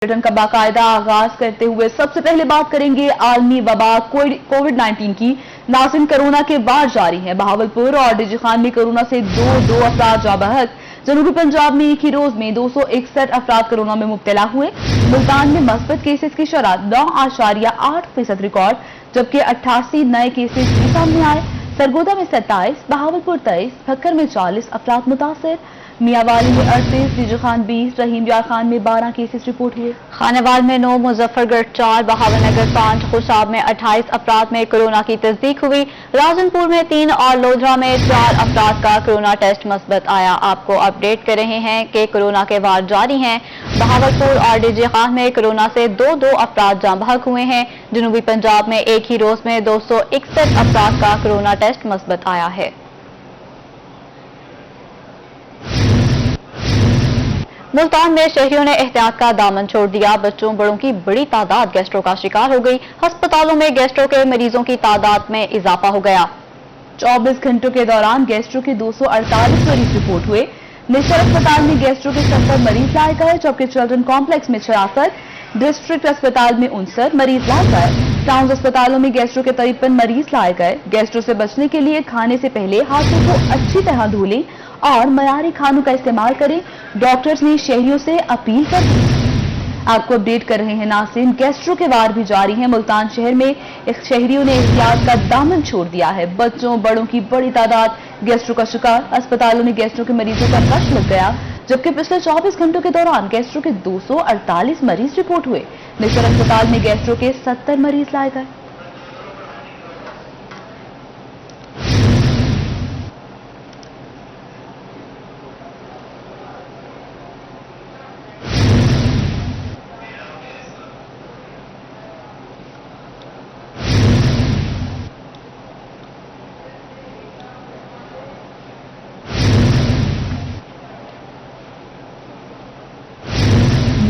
Bulletin का बाकायदा आगाज करते हुए सबसे पहले बात करेंगे आलमी वबा कोविड-19 की। नाज़रीन, कोरोना के बाढ़ जारी है। बहावलपुर और डीजी खान में कोरोना से दो अफराद जाँ बहक। जनूबी पंजाब में एक ही रोज में 261 अफराद कोरोना में मुब्तला हुए। मुल्तान में मस्बत केसेस की शरह 9.8% रिकॉर्ड, जबकि 88 नए केसेस भी सामने आए। सरगोदा में 27, बहावलपुर 23, भक्कर में 40 अफराद मुतासर। मियावाली में 38, डीजी खान 20, रहीम यार खान में 12 केसेस रिपोर्ट हुए। खानेवाल में 9, मुजफ्फरगढ़ 4, बहावलनगर 5, खुशाब में 28 अफराद में कोरोना की तस्दीक हुई। राजनपुर में 3 और लोधरा में 4 अफराद का कोरोना टेस्ट मस्बत आया। आपको अपडेट कर रहे हैं कि कोरोना के वार जारी हैं। बहावलपुर और डीजी खान में कोरोना से दो अफराद जाँ बहक हुए हैं। जनूबी पंजाब में एक ही रोज में 261 अफराद का कोरोना टेस्ट मस्बत आया है। मुल्तान में शहरियों ने एहतियात का दामन छोड़ दिया। बच्चों बड़ों की बड़ी तादाद गैस्ट्रो का शिकार हो गई। अस्पतालों में गैस्ट्रो के मरीजों की तादाद में इजाफा हो गया। 24 घंटों के दौरान गैस्ट्रो के 248 मरीज रिपोर्ट हुए। निश्चर अस्पताल में गैस्ट्रो के 70 मरीज लाए गए, जबकि चिल्ड्रन कॉम्प्लेक्स में 66, डिस्ट्रिक्ट अस्पताल में 59 मरीज लाए गए। टाउन अस्पतालों में गैस्ट्रो के 53 मरीज लाए गए। गैस्ट्रो से बचने के लिए खाने से पहले हाथों को अच्छी तरह धो लें और मयारी खानों का इस्तेमाल करें। डॉक्टर्स ने शहरियों से अपील कर दी। आपको अपडेट कर रहे हैं नाज़रीन, गैस्ट्रो के वार भी जारी हैं। मुल्तान शहर में शहरियों ने एहतियात का दामन छोड़ दिया है। बच्चों बड़ों की बड़ी तादाद गैस्ट्रो का शिकार। अस्पतालों में गैस्ट्रो के मरीजों का रश लग गया, जबकि पिछले 24 घंटों के दौरान गैस्ट्रो के 248 मरीज रिपोर्ट हुए। निश्चर अस्पताल में गैस्ट्रो के 70 मरीज लाए गए।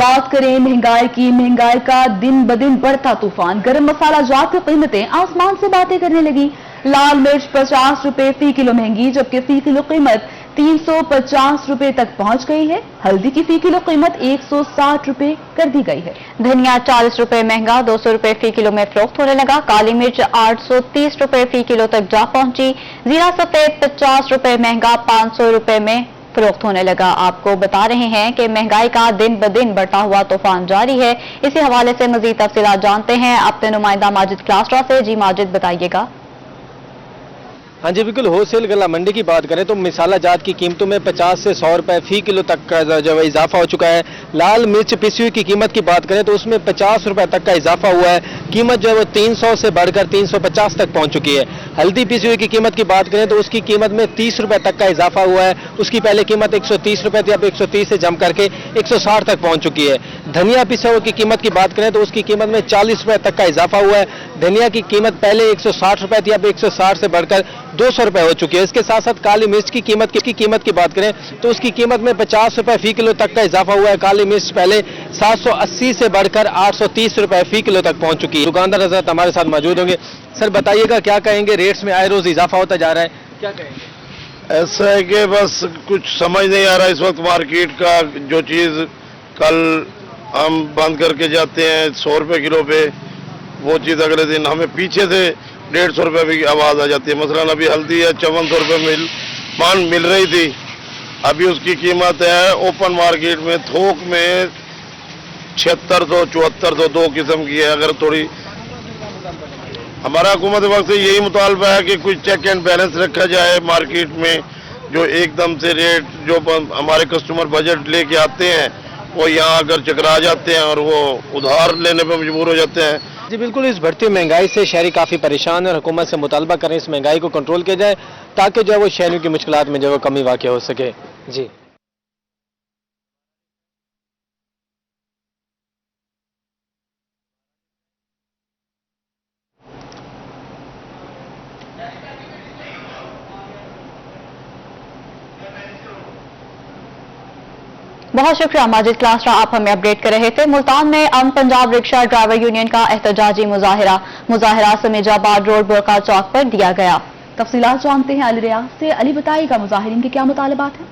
बात करें महंगाई की। महंगाई का दिन ब दिन बढ़ता तूफान। गरम मसाला जात की कीमतें आसमान से बातें करने लगी। लाल मिर्च 50 रुपए फी किलो महंगी, जबकि फी किलो कीमत 350 रुपए तक पहुंच गई है। हल्दी की फी किलो कीमत 160 रुपए कर दी गई है। धनिया 40 रुपए महंगा 200 रुपए फी किलो में फरोख्त होने लगा। काली मिर्च 830 रुपए फी किलो तक जा पहुंची। जीरा सफेद 50 रुपए महंगा 500 रुपए में फरोख्त होने लगा। आपको बता रहे हैं कि महंगाई का दिन ब दिन बढ़ता हुआ तूफान जारी है। इसी हवाले से मजीद तफसीलात जानते हैं अपने नुमाइंदा माजिद क्लास्ट्रा से। जी माजिद, बताइएगा। हाँ जी, बिल्कुल। होलसेल गला मंडी की बात करें तो मिसाला जात की कीमतों में 50 से 100 रुपए फी किलो तक का जो है इजाफा हो चुका है। लाल मिर्च पिसी हुई की कीमत की बात करें तो उसमें 50 रुपए तक का इजाफा हुआ है। कीमत जो है वो 300 से बढ़कर 350 तक पहुंच चुकी है। हल्दी पिसी हुई की कीमत की बात करें तो उसकी कीमत में 30 रुपए तक का इजाफा हुआ है। उसकी पहले कीमत 130 रुपए थी, अब 130 से जम करके 160 तक पहुंच चुकी है। धनिया पिसा हुआ की कीमत की बात करें तो उसकी कीमत में 40 रुपए तक का इजाफा हुआ है। धनिया की कीमत पहले 160 रुपए थी, अब 160 से बढ़कर 200 रुपए हो चुकी है। इसके साथ साथ काली मिर्च की कीमत की बात करें तो उसकी कीमत में 50 रुपए फी किलो तक का इजाफा हुआ है। काली मिर्च पहले 780 से बढ़कर 830 रुपए फी किलो तक पहुंच चुकी है। दुकानदार हजरत हमारे साथ मौजूद होंगे। सर, बताइएगा क्या कहेंगे, रेट्स में आए रोज इजाफा होता जा रहा है, क्या कहेंगे? ऐसा है कि बस कुछ समझ नहीं आ रहा इस वक्त मार्केट का। जो चीज कल हम बंद करके जाते हैं 100 रुपए किलो पे, वो चीज अगले दिन हमें पीछे से 150 रुपए की आवाज आ जाती है। मसलन अभी हल्दी है 5400 रुपए मिल रही थी, अभी उसकी कीमत है ओपन मार्केट में थोक में 7600 7400, दो किस्म की है। अगर थोड़ी हमारा हुकूमत वक्त से यही मुतालबा है कि कुछ चेक एंड बैलेंस रखा जाए मार्केट में। जो एकदम से रेट जो हमारे कस्टमर बजट लेके आते हैं वो यहाँ आकर चकरा जाते हैं और वो उधार लेने पर मजबूर हो जाते हैं। जी बिल्कुल, इस बढ़ती महंगाई से शहरी काफ़ी परेशान है और हुकूमत से मुतालबा करें इस महंगाई को कंट्रोल किया जाए ताकि जो है वो शहरियों की मुश्किलात में जो है कमी वाक़ हो सके। जी बहुत शुक्रिया माजिद क्लास्ट्रा, आप हमें अपडेट कर रहे थे। मुल्तान में पंजाब रिक्शा ड्राइवर यूनियन का एहतजाजी मुजाहिरा समीजाबाद रोड बुरका चौक पर दिया गया। तफसीलात जानते हैं अली रियाज से। अली, बताइएगा मुजाहिरीन के क्या मुतालबात हैं?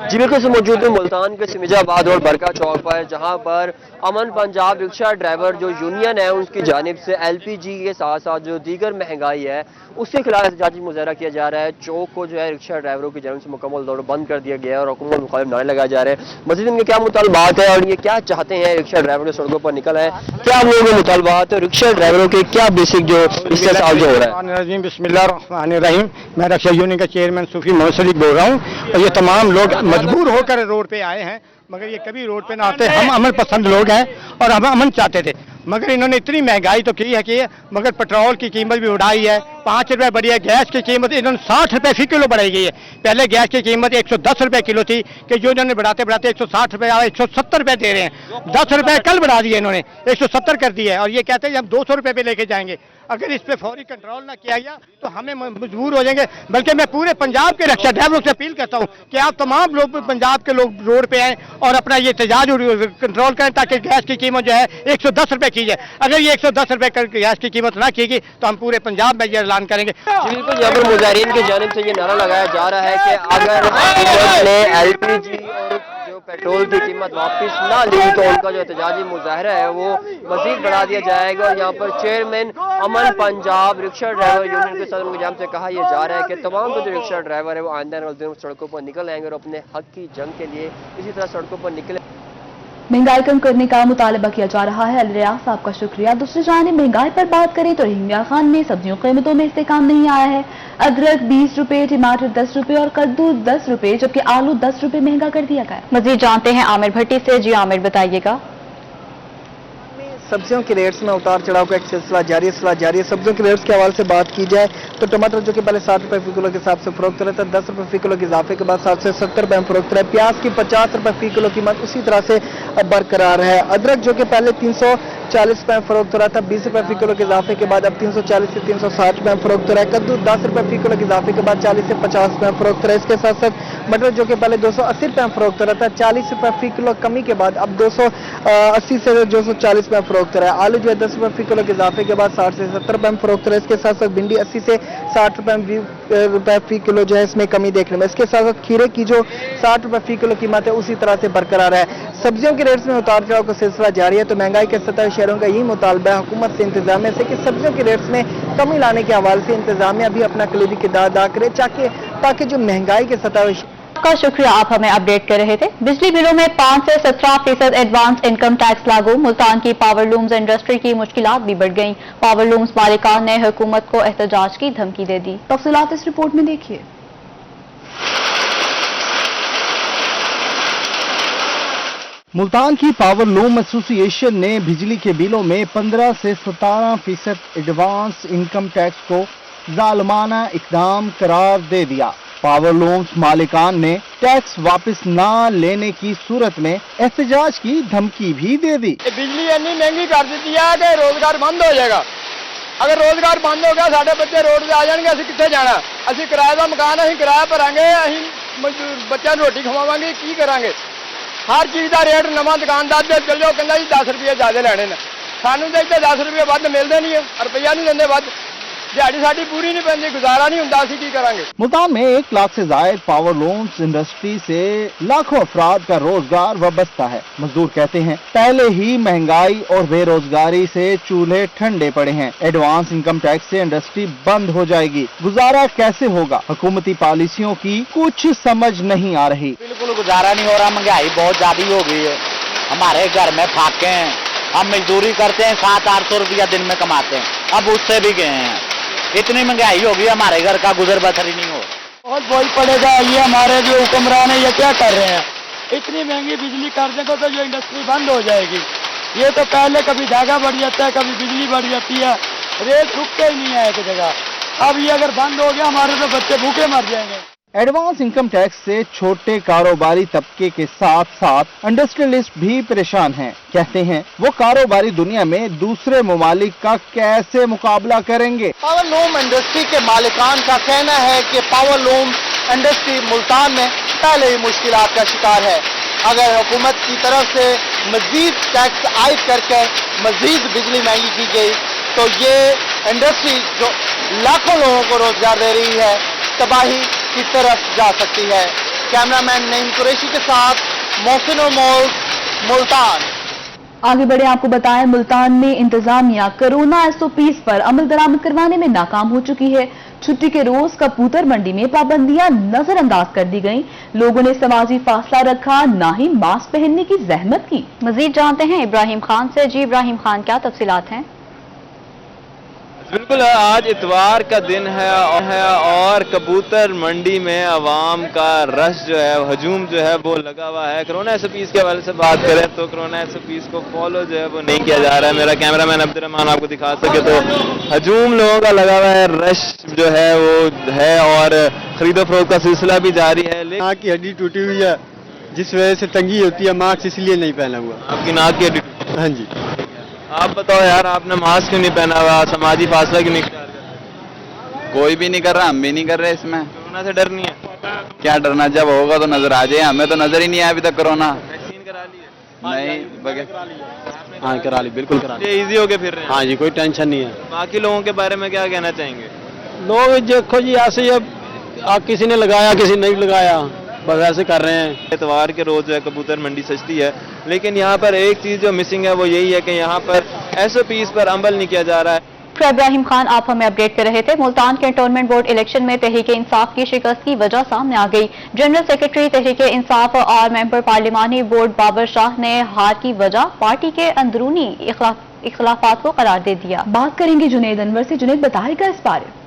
जी बिल्कुल से मौजूद हूँ मुल्तान के सिमिजाबाद और बरका चौक पर, जहाँ पर अमन पंजाब रिक्शा ड्राइवर जो यूनियन है उनकी जानिब से LPG के साथ साथ जो दीगर महंगाई है उसके खिलाफ एहतजाजी मुजाहरा किया जा रहा है। चौक को जो है रिक्शा ड्राइवरों की जानिब से मुकम्मल तौर पर बंद कर दिया गया है और हुकूमत मुखालिफ नारे लगाए जा रहे हैं। मज़ीद इनके क्या मुतालबात है और ये क्या चाहते हैं रिक्शा ड्राइवर जो सड़कों पर निकल है, क्या हम लोगों के मुतालबात है, रिक्शा ड्राइवरों के क्या बेसिक जो इसके साथ जो हो रहा है। बिस्मिल्लाहिर्रहमानिर्रहीम। मैं रक्षा यूनियन का चेयरमैन सूफी मोहम्मद सलीक बोल रहा हूँ और ये तमाम लोग मजबूर होकर रोड पे आए हैं, मगर ये कभी रोड पे ना आते। हम अमन पसंद लोग हैं और हम अमन चाहते थे, मगर इन्होंने इतनी महंगाई तो की है मगर पेट्रोल की कीमत भी उड़ाई है, 5 रुपए बढ़ी है। गैस की कीमत इन्होंने 60 रुपए फी किलो बढ़ाई गई है। पहले गैस की कीमत 110 रुपए किलो थी कि जो इन्होंने बढ़ाते बढ़ाते 160 रुपए और 170 रुपए दे रहे हैं। 10 रुपए कल बढ़ा दिए इन्होंने, 170 कर दिया है और ये कहते हैं हम 200 रुपए पे लेके जाएंगे। अगर इस पे फौरी कंट्रोल ना किया गया तो हमें मजबूर हो जाएंगे। बल्कि मैं पूरे पंजाब के रिक्शा ड्राइवरों से अपील करता हूँ कि आप तमाम लोग पंजाब के लोग रोड पे आए और अपना ये एहतजाज कंट्रोल करें ताकि गैस की कीमत जो है 110 रुपए की जाए। अगर ये 110 रुपए गैस की कीमत ना की गई तो हम पूरे पंजाब में ये ऐलान करेंगे। बिल्कुल, यहाँ पर मुजाहिरीन की जानिब से ये नारा लगाया जा रहा है कि अगर हुकूमत ने LPG और जो पेट्रोल की कीमत वापस ना ली तो उनका जो एहतजाजी मुजाहरा है वो मजीद बढ़ा दिया जाएगा। और यहाँ पर चेयरमैन अमन पंजाब रिक्शा ड्राइवर यूनियन के सदर की जानिब से कहा यह जा रहा है कि तमाम जो रिक्शा ड्राइवर है वो आइंदा आने वाले दिनों में सड़कों पर निकल आएंगे और अपने हक की जंग के लिए इसी तरह सड़कों पर निकले। महंगाई कम करने का मुतालबा किया जा रहा है। अली रियाज साहब का शुक्रिया। दूसरी जानिब महंगाई पर बात करें तो रहीम मियां खान में सब्जियों की कीमतों में इस्तेकाम नहीं आया है। अदरक 20 रुपए, टमाटर 10 रुपए और कद्दू 10 रुपए जबकि आलू 10 रुपए महंगा कर दिया गया। मजीद जानते हैं आमिर भट्टी से। जी आमिर, बताइएगा। सब्जियों के रेट्स में उतार चढ़ाव का एक सिलसिला जारी है। सब्जियों के रेट्स के हवाले से बात की जाए तो टमाटर जो कि पहले 60 रुपए फी किलो के हिसाब से फरोख्त रहता है, 10 रुपए फी किलो के इजाफे के बाद 60 से 70 रुपए में फरोख्त रहा है। प्याज की 50 रुपए फी किलो कीमत उसी तरह से बरकरार है। अदरक जो कि पहले 340 रुपए में फरोख्त रहा था, 20 रुपए फी किलो के इजाफे के बाद अब 340 से 360 रुपए में फरोख्त रहा है। कद्दू 10 रुपए फी किलो के इजाफे के बाद 40 से 50 रुपए में फरोख्त रहा है। इसके साथ साथ मटर जो कि पहले 280 रुपए में फरोख्त रहा था, 40 रुपए फी किलो कमी के बाद अब 280 से 240 रुपए में फरोख्त रहा है। आलू जो है 10 रुपए फी किलो के इजाफे के बाद 60 से 70 रुपए में फरोख्त रहा है। इसके साथ साथ भिंडी 80 से 60 रुपए फी किलो जो है इसमें कमी देखने में। इसके साथ साथ खीरे की जो 60 रुपए फी किलो कीमत है उसी तरह से बरकरार है। सब्जियों के रेट्स में उतार चढ़ाव का सिलसिला जारी है तो महंगाई के 17 शहरों का यही मुतालबा है हुकूमत से, इंतजामिया से कि सब्जियों के रेट्स में कमी लाने के हवाले से इंतजामिया भी अपना कलीदी किरदार अदा करे ताकि जो महंगाई के 17 का शुक्रिया, आप हमें अपडेट कर रहे थे। बिजली बिलों में 5 से 17% एडवांस इनकम टैक्स लागू। मुल्तान की पावर लूम्स इंडस्ट्री की मुश्किलात भी बढ़ गईं। पावर लूम्स मालिकान ने हुकूमत को एहतजाज की धमकी दे दी। तफसीलात इस रिपोर्ट में देखिए। मुल्तान की पावर लूम एसोसिएशन ने बिजली के बिलों में 15 से 17% एडवांस इनकम टैक्स को जालमाना इकदाम करार दे दिया। पावर लूम्स मालिकान ने टैक्स वापस न लेने की सूरत में एहतजाज की धमकी भी दे दी। बिजली इतनी महंगी कर दी है कि रोजगार बंद हो जाएगा। अगर रोजगार बंद हो गया साढ़े बच्चे रोड पे आ जाएंगे, असं कितने जाना? असं किराए का मकान असं किराया भरांगे, असं बच्चों रोटी खवावांगे, की करांगे? हर चीज का रेट नवा दुकानदार से चल जाओ, कहना जी 10 रुपये ज्यादा लेने ने, सानू तो इतने 10 रुपये वध मिलते नहीं है, रुपया नहीं लेंगे वध, दिहाड़ी साडी पूरी नहीं पैंदी, गुजारा नहीं होंदा, असीं की करांगे। मुल्तान में 1 लाख से जायद पावर लूम्स इंडस्ट्री से लाखों अफराद का रोजगार वाबस्ता है। मजदूर कहते हैं पहले ही महंगाई और बेरोजगारी से चूल्हे ठंडे पड़े हैं। एडवांस इनकम टैक्स से इंडस्ट्री बंद हो जाएगी, गुजारा कैसे होगा? हुकूमती पॉलिसियों की कुछ समझ नहीं आ रही। बिल्कुल गुजारा नहीं हो रहा, महंगाई बहुत ज्यादा हो गई है। हमारे घर में फाके हैं, हम मजदूरी करते हैं, 700-800 रुपया दिन में कमाते हैं, अब उससे भी गए हैं। इतनी महंगाई होगी, हमारे घर का गुजर बसर ही नहीं हो। बहुत बोझ पड़ेगा। ये हमारे जो हुक्मरान है ये क्या कर रहे हैं? इतनी महंगी बिजली कर देंगे तो जो इंडस्ट्री बंद हो जाएगी। ये तो पहले कभी धागा बढ़ जाता है, कभी बिजली बढ़ जाती है, रेट रुकते ही नहीं है एक जगह। अब ये अगर बंद हो गया हमारे तो बच्चे भूखे मर जाएंगे। एडवांस इनकम टैक्स से छोटे कारोबारी तबके के साथ साथ इंडस्ट्रियलिस्ट भी परेशान हैं। कहते हैं वो कारोबारी दुनिया में दूसरे ममालिक का कैसे मुकाबला करेंगे। पावर लूम इंडस्ट्री के मालिकान का कहना है कि पावर लूम इंडस्ट्री मुल्तान में पहले ही मुश्किलात का शिकार है। अगर हुकूमत की तरफ से मजीद टैक्स आयद करके मजीद बिजली महंगी की गई तो ये इंडस्ट्री जो लाखों लोगों को रोजगार दे रही है तबाही की तरफ जा सकती है। कैमरामैन नईम कुरैशी के साथ मोहसिन उमर, मुल्तान। आगे बढ़े आपको बताएं, मुल्तान में इंतजामिया कोरोना SOPs पर अमल दरामद करवाने में नाकाम हो चुकी है। छुट्टी के रोज कबूतर मंडी में पाबंदियां नजरअंदाज कर दी गईं। लोगों ने समाजी फासला रखा, ना ही मास्क पहनने की जहमत की। मजीद जानते हैं इब्राहिम खान से। जी इब्राहिम खान, क्या तफसीलात हैं? बिल्कुल, आज इतवार का दिन है और कबूतर मंडी में आवाम का रश जो है, हजूम जो है वो लगा हुआ है। कोरोना SOPs के हवाले से बात करें तो कोरोना SOPs को फॉलो जो है वो नहीं किया जा रहा है। मेरा कैमरामैन अब्दुर्रहमान आपको दिखा सके तो हजूम लोगों का लगा हुआ है, रश जो है वो है और खरीदो फरोख्त का सिलसिला भी जारी है। नाक की हड्डी टूटी हुई है, जिस वजह से तंगी होती है, मास्क इसलिए नहीं पहना हुआ। आपकी नाक की हड्डी? हाँ जी। आप बताओ यार, आपने मास्क क्यों नहीं पहना हुआ, समाजी फासला क्यों नहीं कर रहे? कोई भी नहीं कर रहा, हम भी नहीं कर रहे। इसमें कोरोना से डर नहीं है? क्या डरना, जब होगा तो नजर आ जाए। हमें तो नजर ही नहीं आया अभी तक कोरोना। वैक्सीन करा ली है? नहीं बगैर। हाँ करा ली, बिल्कुल करा ली। इजी हो के फिर रहे हैं? हाँ जी, कोई टेंशन नहीं है। बाकी लोगों के बारे में क्या कहना चाहेंगे? लोग देखो जी, ऐसे ही किसी ने लगाया, किसी ने नहीं लगाया, बस ऐसे कर रहे हैं। इतवार के रोज जो है कबूतर मंडी सजती है, लेकिन यहाँ पर एक चीज जो मिसिंग है वो यही है कि यहाँ पर SOPs पर अमल नहीं किया जा रहा है। इब्राहिम खान, आप हमें अपडेट कर रहे थे। मुल्तान कैंटोनमेंट बोर्ड इलेक्शन में तहरीक इंसाफ की शिकस्त की वजह सामने आ गई। जनरल सेक्रेटरी तहरीक इंसाफ और मेंबर पार्लिमानी बोर्ड बाबर शाह ने हार की वजह पार्टी के अंदरूनी इख्लाफात को करार दे दिया। बात करेंगे जुनेद अनवर से। जुनेद, बताएगा इस बारे?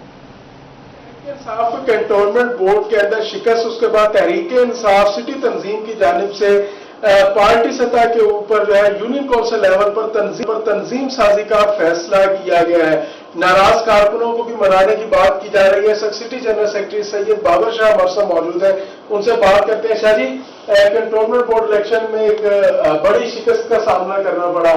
इंसाफ कैंटोनमेंट बोर्ड के अंदर शिकस्त, उसके बाद तहरीक इंसाफ सिटी तंजीम की जानिब से पार्टी सतह के ऊपर जो है यूनियन काउंसिल लेवल पर तंजीम साजी का फैसला किया गया है। नाराज कारकुनों को भी मनाने की बात की जा रही है। City general secretary Syed Babar Shah हमारे साथ मौजूद है, उनसे बात करते हैं। Shah ji, cantonment board election में एक बड़ी शिकस्त का सामना करना पड़ा,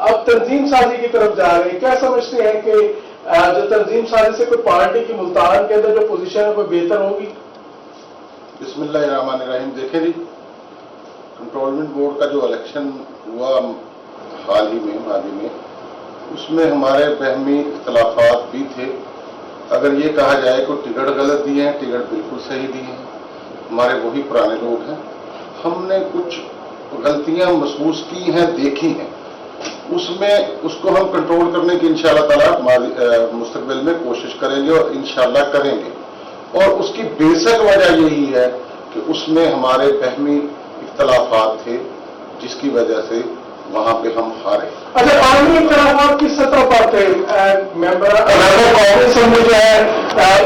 अब तंजीम साजी की तरफ जा रहे हैं, क्या समझते हैं कि जो तंजीम साजी से कोई पार्टी की मुल्तान के अंदर जो पोजीशन है वो बेहतर होगी? बिस्मिल्लाहिर्रहमानिर्रहीम। देखें जी, कंट्रोलमेंट बोर्ड का जो इलेक्शन हुआ हाल ही में उसमें हमारे बहमी इख्तलाफात भी थे। अगर ये कहा जाए कि टिकट गलत दिए हैं, टिकट बिल्कुल सही दिए हैं, हमारे वही पुराने लोग हैं। हमने कुछ गलतियां महसूस की हैं, देखी हैं, उसको हम कंट्रोल करने की इंशाअल्लाह ताला मुस्तकबिल में कोशिश करेंगे और इंशाअल्लाह करेंगे। और उसकी बेसिक वजह यही है कि उसमें हमारे बहमी इख्तलाफात थे, जिसकी वजह से वहां पे हम हारे। अच्छा, पार्टी इख्तलाफात किस सतह पर थे? मेंबर कांग्रेस में जो है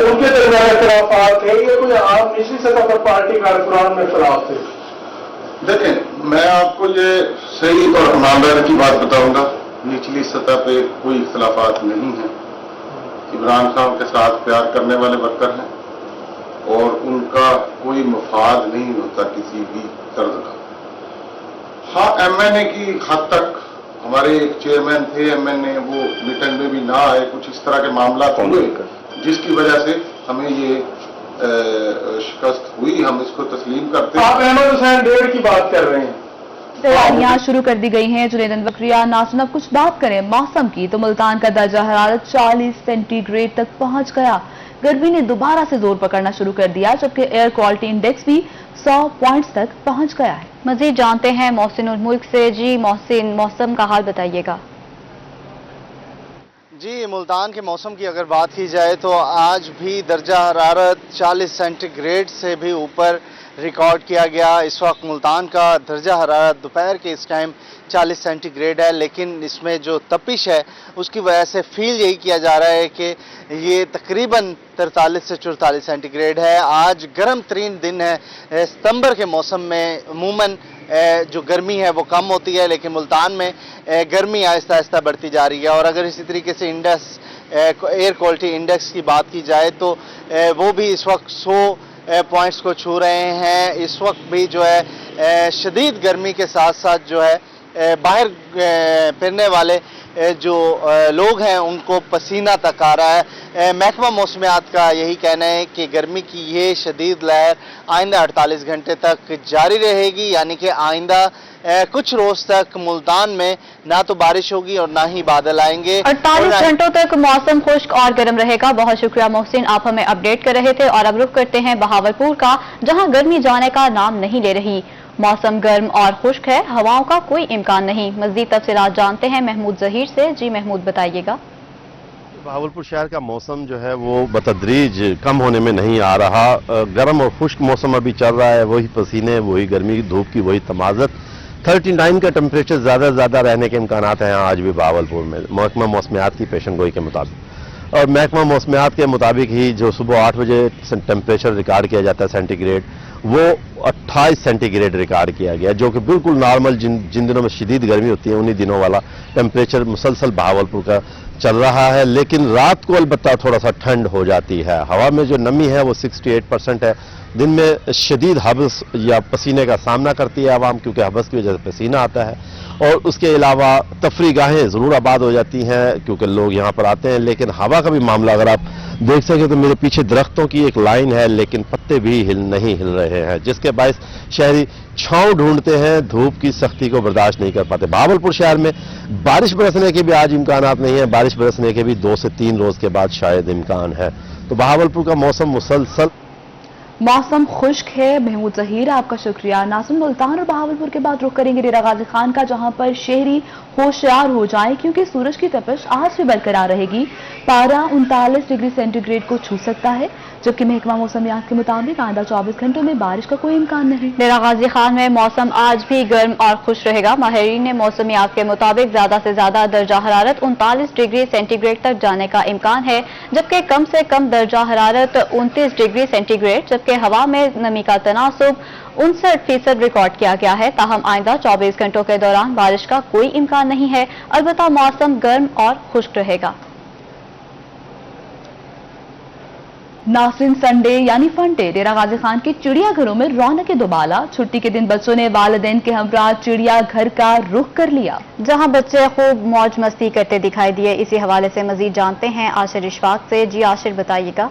उनके दरमियान इख्तलाफात थे, ये कोई आम निचली सतह पर पार्टी कारकुनान में इख्तलाफ थे? देखें, मैं आपको ये सही और ईमानदारी की बात बताऊंगा, निचली सतह पे कोई इख्तलाफात नहीं है। इमरान खान के साथ प्यार करने वाले वर्कर हैं और उनका कोई मफाद नहीं होता किसी भी तर्ज का। हाँ, MNA की हद तक हमारे एक चेयरमैन थे MNA, वो मीटिंग में भी ना आए, कुछ इस तरह के मामला हुए जिसकी वजह से हमें ये शिकस्त हुई। हम इसको तस्लीम करते हैं। आप अहमद हुसैन डेढ़ की बात कर रहे हैं। तैयारियां शुरू कर दी गई हैं। जुनेद अनवर, नाज़रीन, अब कुछ बात करें मौसम की तो मुल्तान का दर्जा हरारत 40 सेंटीग्रेड तक पहुंच गया। गर्मी ने दोबारा से जोर पकड़ना शुरू कर दिया, जबकि एयर क्वालिटी इंडेक्स भी 100 पॉइंट्स तक पहुंच गया है। मजीद जानते हैं मोहसिन उल मुल्क से। जी मोहसिन, मौसम का हाल बताइएगा। जी, मुल्तान के मौसम की अगर बात की जाए तो आज भी दर्जा हरारत 40 सेंटीग्रेड से भी ऊपर रिकॉर्ड किया गया। इस वक्त मुल्तान का दर्जा हरारत दोपहर के इस टाइम 40 सेंटीग्रेड है, लेकिन इसमें जो तपिश है उसकी वजह से फील यही किया जा रहा है कि ये तकरीबन 43 से 44 सेंटीग्रेड है। आज गर्म तरीन दिन है। सितंबर के मौसम में अमूमन जो गर्मी है वो कम होती है, लेकिन मुल्तान में गर्मी आहिस्ता आहिस्ता बढ़ती जा रही है। और अगर इसी तरीके से इंडेक्स एयर क्वालिटी इंडेक्स की बात की जाए तो वो भी इस वक्त 100 पॉइंट्स को छू रहे हैं। इस वक्त भी जो है शदीद गर्मी के साथ साथ जो है बाहर फिरने वाले जो लोग हैं उनको पसीना तक आ रहा है। महकमा मौसमियात का यही कहना है कि गर्मी की ये शदीद लहर आइंदा 48 घंटे तक जारी रहेगी, यानी कि आइंदा कुछ रोज तक मुल्तान में ना तो बारिश होगी और ना ही बादल आएंगे। 48 घंटों तक मौसम खुश्क और गर्म रहेगा। बहुत शुक्रिया मोहसिन, आप हमें अपडेट कर रहे थे। और अब रुख करते हैं बहावलपुर का, जहां गर्मी जाने का नाम नहीं ले रही। मौसम गर्म और खुश्क है, हवाओं का कोई इम्कान नहीं। मज़ीद तफसीलात जानते हैं महमूद जहीर से। जी महमूद, बताइएगा। बहावलपुर शहर का मौसम जो है वो बतदरीज कम होने में नहीं आ रहा। गर्म और खुश्क मौसम अभी चल रहा है, वही पसीने, वही गर्मी, धूप की वही तमाज़त। 39 का टेम्परेचर ज़्यादा रहने के इम्कान हैं आज भी बहावलपुर में, महकमा मौसमियात की पेशनगोई के मुताबिक। और महकमा मौसमियात के मुताबिक ही जो सुबह 8 बजे टेम्परेचर रिकॉर्ड किया जाता है सेंटीग्रेड, वो 28 सेंटीग्रेड रिकॉर्ड किया गया, जो कि बिल्कुल नॉर्मल जिन दिनों में शदीद गर्मी होती है उन्हीं दिनों वाला टेम्परेचर मुसलसल बहावलपुर का चल रहा है। लेकिन रात को अलबत्ता थोड़ा सा ठंड हो जाती है। हवा में जो नमी है वो 68% है। दिन में शदीद हबस या पसीने का सामना करती है आवाम, क्योंकि हबस की वजह से पसीना आता है। और उसके अलावा तफरी गाहें ज़रूर आबाद हो जाती हैं क्योंकि लोग यहाँ पर आते हैं। लेकिन हवा का भी मामला अगर आप देख सकें तो मेरे पीछे दरख्तों की एक लाइन है, लेकिन पत्ते भी नहीं हिल रहे हैं, जिसके बायस शहरी छांव ढूंढते हैं, धूप की सख्ती को बर्दाश्त नहीं कर पाते। बहावलपुर शहर में बारिश बरसने के भी आज इम्कानात नहीं है। बारिश बरसने के भी 2 से 3 रोज के बाद शायद इम्कान है। तो बहावलपुर का मौसम मुसलसल मौसम खुश्क है। महमूद जहीर, आपका शुक्रिया। नाज़रीन, मुल्तान और बहावलपुर के बाद रुख करेंगे डेरा गाजी खान का, जहां पर शहरी होशियार हो जाएं क्योंकि सूरज की तपिश आज भी बरकरार रहेगी। पारा 39 डिग्री सेंटीग्रेड को छू सकता है, जबकि महकमा मौसमियात के मुताबिक आइंदा 24 घंटों में बारिश का कोई इम्कान नहीं। डेरा गाजी खान में मौसम आज भी गर्म और खुश रहेगा। माहिरीन ने मौसमियात के मुताबिक ज्यादा से ज्यादा दर्जा हरारत 39 डिग्री सेंटीग्रेड तक जाने का इम्कान है, जबकि कम से कम दर्जा हरारत 29 डिग्री सेंटीग्रेड, जबकि हवा में नमी का तनासुब 59% रिकॉर्ड किया गया है। ताहम आइंदा 24 घंटों के दौरान बारिश का कोई इम्कान नहीं है। अलबत्ता मौसम गर्म और खुश्क रहेगा। नाज़रीन, संडे यानी फन डे डेरा गाजी खान के चिड़ियाघरों में रौनक दुबाला। छुट्टी के दिन बच्चों ने वालिदैन के हमरा चिड़ियाघर का रुख कर लिया, जहां बच्चे खूब मौज मस्ती करते दिखाई दिए। इसी हवाले से मजीद जानते हैं आशिर इशफाक से। जी आशिर, बताइएगा।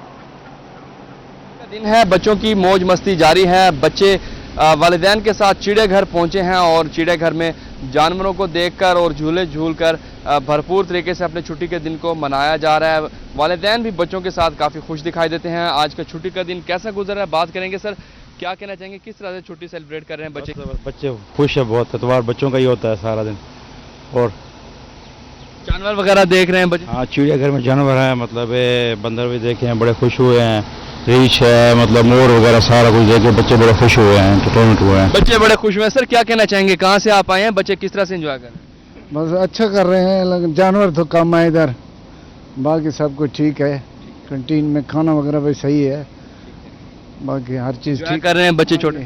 दिन है, बच्चों की मौज मस्ती जारी है। बच्चे वालिदैन के साथ चिड़ियाघर पहुंचे हैं और चिड़ियाघर में जानवरों को देखकर और झूले झूलकर भरपूर तरीके से अपने छुट्टी के दिन को मनाया जा रहा है। वालिदैन भी बच्चों के साथ काफ़ी खुश दिखाई देते हैं। आज का छुट्टी का दिन कैसा गुजर रहा है बात करेंगे। सर, क्या कहना चाहेंगे, किस तरह से छुट्टी सेलिब्रेट कर रहे हैं बच्चे? बच्चे खुश है बहुत, इतवार बच्चों का ही होता है सारा दिन। और जानवर वगैरह देख रहे हैं बच्चे? हाँ, चिड़ियाघर में जानवर हैं, मतलब बंदर भी देखे हैं, बड़े खुश हुए हैं। रीछ है, मतलब मोर वगैरह सारा कुछ देखे बच्चे बड़े खुश हुए हैं, एंटरटेनमेंट हुए हैं। बच्चे बड़े खुश हुए हैं। सर, क्या कहना चाहेंगे, कहाँ से आप आए हैं, बच्चे किस तरह से एंजॉय कर रहे हैं? बस अच्छा कर रहे हैं, लेकिन जानवर तो कम है इधर, बाकी सब कुछ ठीक है। कैंटीन में खाना वगैरह भी सही है, बाकी हर चीज़ ठीक कर रहे हैं बच्चे, छोटे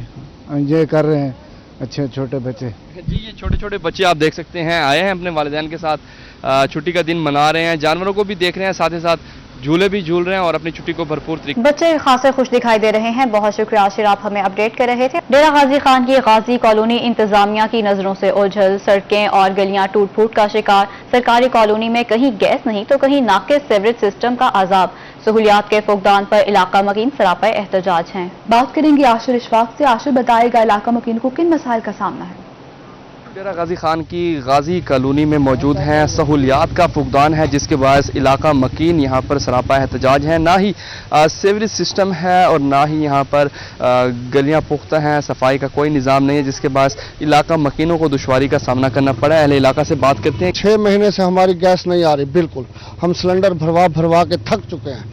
एंजॉय कर रहे हैं, अच्छे छोटे बच्चे। जी, ये छोटे छोटे बच्चे आप देख सकते हैं, आए हैं अपने वालिदैन के साथ छुट्टी का दिन मना रहे हैं, जानवरों को भी देख रहे हैं, साथ ही साथ झूले भी झूल रहे हैं और अपनी छुट्टी को भरपूर तरीके। बच्चे खासे खुश दिखाई दे रहे हैं। बहुत शुक्रिया आशिर, आप हमें अपडेट कर रहे थे। डेरा गाजी खान की गाजी कॉलोनी इंतजामिया की नजरों से ओझल, सड़कें और गलियां टूट फूट का शिकार। सरकारी कॉलोनी में कहीं गैस नहीं तो कहीं नाकिस सीवरेज सिस्टम का अजाब। सहूलियात के फुकदान पर इलाका मकीन सरापा एहतजाज हैं। बात करेंगे आशिर इशफाक से। आशिर, बताएगा इलाका मकीन को किन मसाइल का सामना है? डेरा गाजी खान की गाजी कॉलोनी में मौजूद हैं, सहूलियात का फुकदान है, जिसके बायस इलाका मकीन यहाँ पर सरापा एहतजाज है। ना ही सीवरेज सिस्टम है और ना ही यहाँ पर गलियाँ पुख्ता हैं, सफाई का कोई निज़ाम नहीं है, जिसके बायस इलाका मकीनों को दुश्वारी का सामना करना पड़ा है। अहले इलाका से बात करते हैं। 6 महीने से हमारी गैस नहीं आ रही, बिल्कुल हम सिलेंडर भरवा के थक चुके हैं,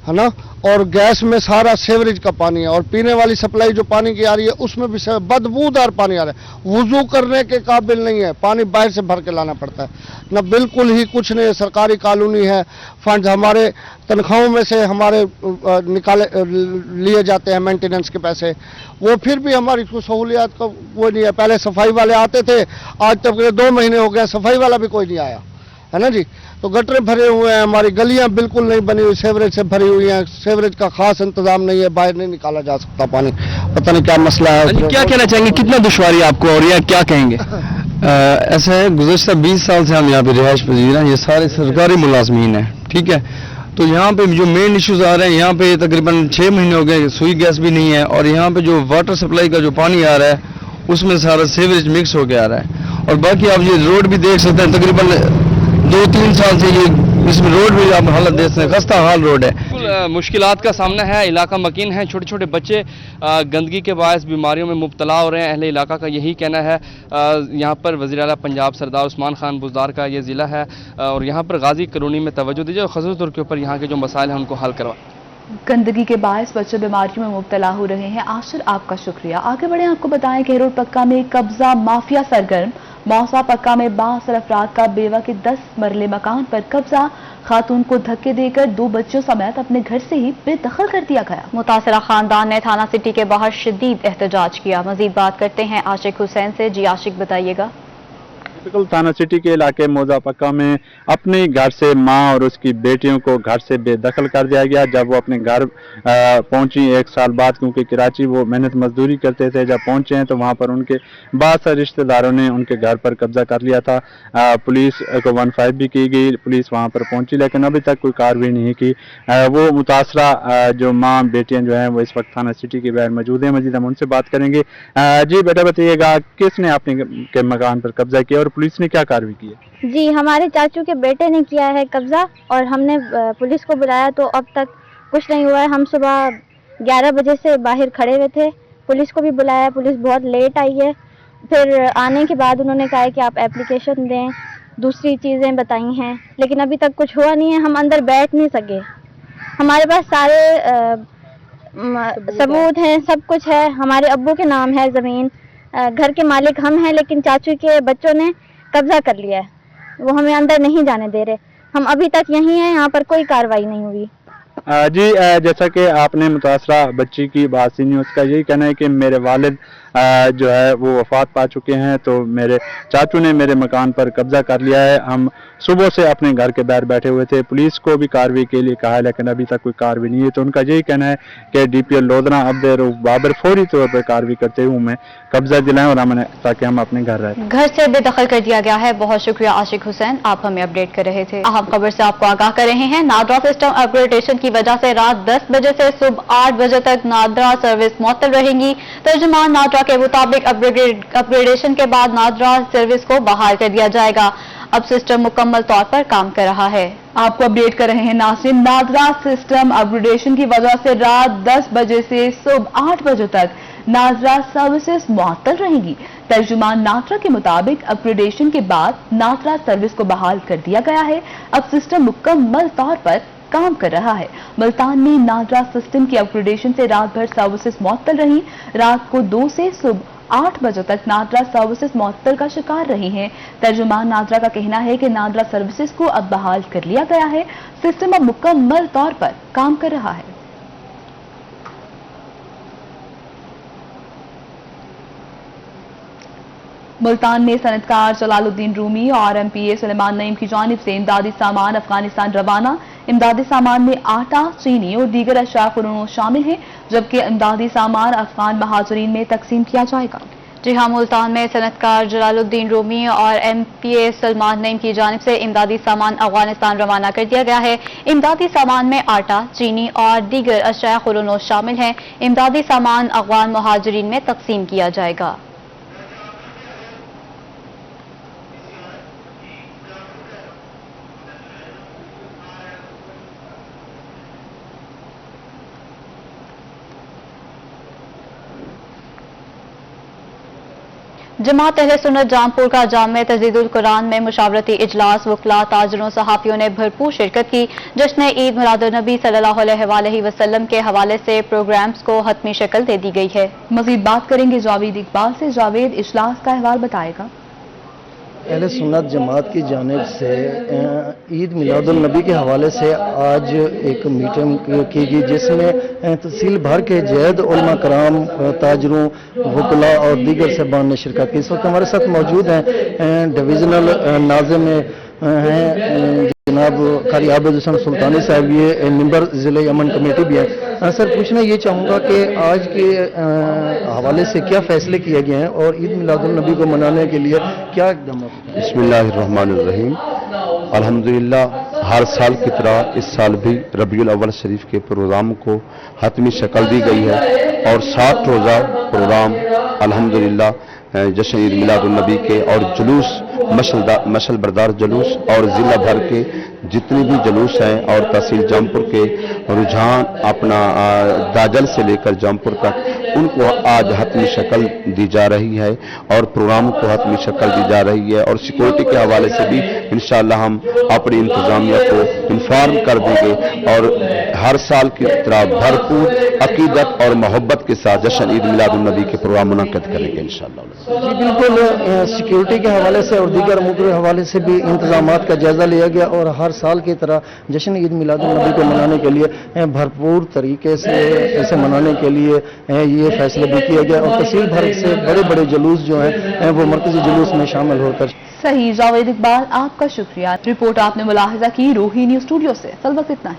है ना। और गैस में सारा सीवरेज का पानी है और पीने वाली सप्लाई जो पानी की आ रही है उसमें भी बदबूदार पानी आ रहा है। वुजू करने के काबिल नहीं है, पानी बाहर से भर के लाना पड़ता है ना, बिल्कुल ही कुछ नहीं है। सरकारी कॉलोनी है, फंड हमारे तनख्वाहों में से हमारे लिए जाते हैं, मेंटेनेंस के पैसे, वो फिर भी हमारी सहूलियात का वो नहीं है। पहले सफाई वाले आते थे, आज तक 2 महीने हो गए सफाई वाला भी कोई नहीं आया, है ना जी। तो गटर भरे हुए हैं, हमारी गलियां बिल्कुल नहीं बनी हुई, सीवरेज से भरी हुई हैं, सीवरेज का खास इंतजाम नहीं है, बाहर नहीं निकाला जा सकता पानी, पता नहीं क्या मसला है। क्या कहना चाहेंगे, कितना दुश्वारी आपको हो रही है, क्या कहेंगे? ایسا ہے گزشتہ 20 سال سے ہم یہاں پہ رہائش پذیر ہیں, یہ سارے سرکاری ملازمین ہیں, ٹھیک ہے. تو یہاں پہ جو مین ایشوز آ رہے ہیں, یہاں پہ تقریباً 6 مہینے ہو گئے, سوئی گیس بھی نہیں ہے, اور یہاں پہ جو واٹر سپلائی کا جو پانی آ رہا ہے اس میں سارا سیوریج مکس ہو کے آ رہا ہے. اور باقی آپ یہ روڈ بھی دیکھ سکتے ہیں, تقریباً 2-3 سال سے یہ اس میں روڈ بھی آپ حالت دیکھ سکتے ہیں, خستہ حال روڈ ہے. مشکلات کا سامنا ہے, علاقہ مکین ہے, چھوٹے چھوٹے بچے گندگی کے باعث بیماریوں میں مبتلا ہو رہے ہیں. اہل علاقہ کا یہی کہنا ہے. یہاں پر وزیر اعلیٰ پنجاب سردار عثمان خان بزدار کا یہ ضلع ہے, اور یہاں پر غازی کالونی میں توجہ دیجیے اور خصوص طور کے اوپر یہاں کے جو مسائل ہیں ان کو حل کروائیں. گندگی کے باعث بچے بیماریوں میں مبتلا ہو رہے ہیں. آشر آپ کا شکریہ. آگے بڑھیں, آپ کو بتائیں کہ ہیرود پکا میں قبضہ مافیا سرگرم. موسا پکا میں 62 افراد کا بیوہ کے 10 مرلے مکان پر قبضہ. خاتون کو دھکے دے کر 2 بچوں سمیت اپنے گھر سے ہی بے دخل کر دیا گیا. متاثرہ خاندان نے تھانہ سٹی کے باہر شدید احتجاج کیا. مزید بات کرتے ہیں عاشق حسین سے. جی عاشق, بتائیے گا. تھانہ سٹی کے علاقے موزہ پکا میں اپنے گھر سے ماں اور اس کی بیٹیوں کو گھر سے بے دخل کر دیا گیا. جب وہ اپنے گھر پہنچی 1 سال بعد, کیونکہ کراچی وہ محنت مزدوری کرتے تھے, جب پہنچے ہیں تو وہاں پر ان کے بعض سے رشتہ داروں نے ان کے گھر پر قبضہ کر لیا تھا. پولیس کو 15 بھی کی گئی, پولیس وہاں پر پہنچی لیکن ابھی تک کوئی کارروائی نہیں کی. وہ متاثرہ جو ماں بیٹیاں جو ہیں وہ اس وقت تھانہ سٹی کے باہر موجود ہیں. مزید ہم ان سے بات کریں گے. جی بیٹا بتائیے گا, کس نے آپ کے مکان پر قبضہ کیا اور پولیس نے کیا کارروائی کی ہے؟ جی, ہمارے چاچو کے بیٹے نے کیا ہے قبضہ, اور ہم نے پولیس کو بلایا تو اب تک کچھ نہیں ہوا ہے. ہم صبح 11 بجے سے باہر کھڑے ہوئے تھے, پولیس کو بھی بلایا, پولیس بہت لیٹ آئی ہے. پھر آنے کے بعد انہوں نے کہا کہ آپ اپلیکیشن دیں, دوسری چیزیں بتائی ہیں, لیکن ابھی تک کچھ ہوا نہیں ہے. ہم اندر بیٹھ نہیں سکے. ہمارے پاس سارے ثبوت ہیں, سب کچھ ہے. ہمارے ابو کے نام ہے زمین, گھر کے مالک ہم ہیں, لیکن چاچو کے بچوں نے قبضہ کر لیا ہے. وہ ہمیں اندر نہیں جانے دے رہے. ہم ابھی تک یہیں ہیں, یہاں پر کوئی کارروائی نہیں ہوئی. جی, جیسا کہ آپ نے متاثرہ بچی کی بات سنی, اس کا یہی کہنا ہے کہ میرے والد جو ہے وہ وفات پا چکے ہیں, تو میرے چاچو نے میرے مکان پر قبضہ کر لیا ہے. ہم صبح سے اپنے گھر کے باہر بیٹھے ہوئے تھے, پولیس کو بھی کارروائی کے لیے کہا ہے لیکن ابھی تک کوئی کارروائی نہیں ہے. تو ان کا یہی کہنا ہے کہ ڈی پی او لودھنا عبدالرؤف بابر فوری طور پر کارروائی کرتے ہوئے ہمیں قبضہ دلائیں اور ہمیں تاکہ ہم اپنے گھر رہیں. گھر سے بے دخل کر دیا گیا ہے. بہت شکریہ عاشق حسین, آپ ہمیں اپڈیٹ کر رہے تھے. اہم خبر سے آپ کو آگاہ کر رہے ہیں. نادرا سسٹم اپ گریڈیشن کی وجہ سے رات 10 بجے سے صبح 8 بجے تک نادرا سروس معطل رہے گی. ترجمان نادرا کے مطابق اپ گریڈیشن کے بعد نادرا سروس کو بحال کر دیا جائے گا. اب سسٹم مکمل طور پر کام کر رہا ہے. آپ کو اپڈیٹ کر رہے ہیں ناظرین. نادرا سسٹم اپ گریڈیشن کی وجہ سے رات 10 بجے سے صبح 8 بجے تک نادرا سروسز معطل رہیں گی. ترجمان نادرا کے مطابق اپ گریڈیشن کے بعد نادرا سروس کو بحال کر دیا گیا ہے. اب سسٹم مکمل طور پر کام کر رہا ہے. ملتان میں نادرا سسٹم کی اپ گریڈیشن سے رات بھر سروسز معطل رہیں. رات کو 2 سے صبح 8 بجے تک نادرا سروسز معطل کا شکار رہی ہیں. ترجمان نادرا کا کہنا ہے کہ نادرا سروسز کو اب بحال کر لیا گیا ہے. سسٹم اب مکمل طور پر کام کر رہا ہے. ملتان میں صنعتکار جلال الدین رومی اور ایم پی اے سلیمان نعیم کی جانب سے امدادی سامان افغانستان روانہ. امدادی سامان میں آٹا, چینی اور دیگر اشیاء فنون شامل ہیں, جبکہ امدادی سامان افغان مہاجرین میں تقسیم کیا جائے گا. جی ہاں, ملتان میں صنعتکار جلال الدین رومی اور ایم پی اے سلیمان نعیم کی جانب سے امدادی سامان افغانستان روانہ کر دیا گیا ہے. امدادی سامان میں آٹا, چینی اور دیگر اشیاء فنون شامل ہیں. امدادی سامان افغان مہاجرین میں تقسیم کیا جائے گا. جماعت اہل سنت جامپور کا جامع تجدید القرآن میں مشاورتی اجلاس وکلاء, تاجروں, صحافیوں نے بھرپور شرکت کی. جشن عید میلاد النبی صلی اللہ علیہ وسلم کے حوالے سے پروگرامز کو حتمی شکل دے دی گئی ہے. مزید بات کریں گے جاوید اقبال سے. جاوید, اجلاس کا احوال بتائے گا. اہل سنت جماعت کی جانب سے عید میلاد النبی کے حوالے سے آج ایک میٹنگ کی گئی, جس میں تحصیل بھر کے جید علماء کرام, تاجروں, وکلاء اور دیگر صاحبان نے شرکت کی. اس وقت ہمارے ساتھ موجود ہیں ڈویژنل ناظم हैं जनाब कारी आबिद हुसैन सुल्तानी साहब, ये मेंबर ज़िले अमन कमेटी भी है। सर पूछना ये चाहूँगा कि आज के हवाले से क्या फैसले किए गए हैं और ईद मिलादुन नबी को मनाने के लिए क्या इक़दाम? बिस्मिल्लाहिर्रहमानिर्रहीम। अल्हम्दुलिल्लाह हर साल की तरह इस साल भी रबीउल अव्वल शरीफ के प्रोग्राम को हतमी शक्ल दी गई है और 7 रोज़ा प्रोग्राम अल्हम्दुलिल्लाह जश्न ईद मिलादुन नबी के और जुलूस मशल बरदार जुलूस और ज़िला भर के जितने भी जुलूस हैं और तहसील जौनपुर के रुझान अपना दाजल से लेकर जौनपुर तक उनको आज हतमी शक्ल दी जा रही है और प्रोग्राम को हतमी शक्ल दी जा रही है और सिक्योरिटी के हवाले से भी इंशाअल्लाह हम अपनी इंतजामिया को इन्फॉर्म कर देंगे और हर साल की तरह भरपूर अकीदत और मोहब्बत के साथ जश्न ईद मिलादुन नबी के प्रोग्राम मुनक्कद करेंगे इंशाअल्लाह। जी बिल्कुल, सिक्योरिटी के हवाले से और दीगर अमूर के हवाले से भी इंतजामात का जायजा लिया गया और हर साल की तरह जश्न ईद मिलादुन नबी को मनाने के लिए भरपूर तरीके से इसे मनाने के लिए ये फैसला भी किया गया और तहसील भर से बड़े बड़े जुलूस जो हैं वो मरकजी जुलूस में शामिल होकर। सही, जावेद इकबाल आपका शुक्रिया। रिपोर्ट आपने मुलाहिजा की रोही न्यूज स्टूडियो से। फिल वक्त इतना ही।